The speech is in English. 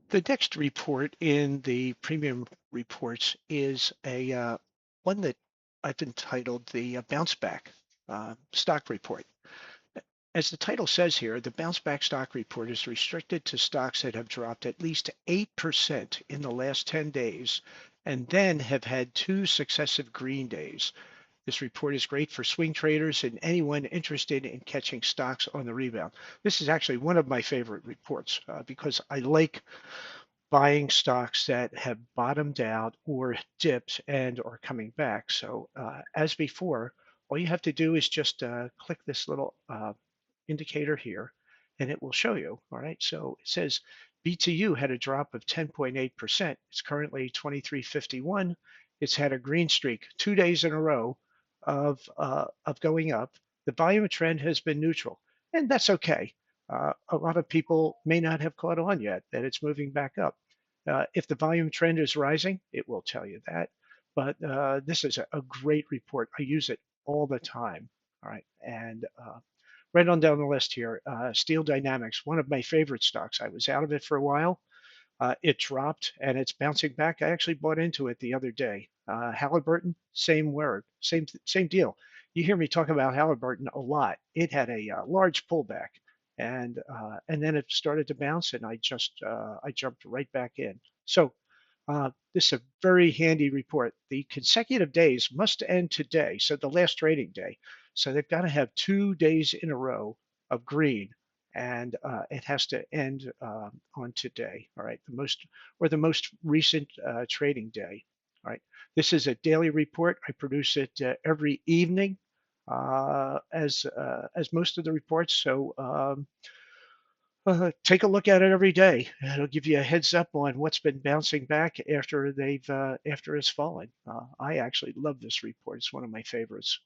The next report in the premium reports is a one that I've entitled the Bounce Back Stock Report. As the title says here, the Bounce Back Stock Report is restricted to stocks that have dropped at least 8% in the last 10 days and then have had two successive green days. This report is great for swing traders and anyone interested in catching stocks on the rebound. This is actually one of my favorite reports because I like buying stocks that have bottomed out or dipped and are coming back. So as before, all you have to do is just click this little indicator here and it will show you. All right. So it says BTU had a drop of 10.8%. It's currently 23.51. It's had a green streak 2 days in a row of going up. The volume trend has been neutral, and that's okay. A lot of people may not have caught on yet that it's moving back up. If the volume trend is rising, it will tell you that. But this is a great report. I use it all the time. All right. And right on down the list here, Steel Dynamics, one of my favorite stocks. I was out of it for a while. It dropped and it's bouncing back. I actually bought into it the other day. Halliburton, same word, same deal. You hear me talk about Halliburton a lot. It had a large pullback, and then it started to bounce, and I jumped right back in. So this is a very handy report. The consecutive days must end today, so the last trading day. So they've got to have 2 days in a row of green, and it has to end on today. All right, the most recent trading day. All right, this is a daily report. I produce it every evening, as most of the reports. So take a look at it every day. It'll give you a heads up on what's been bouncing back after it's fallen. I actually love this report. It's one of my favorites.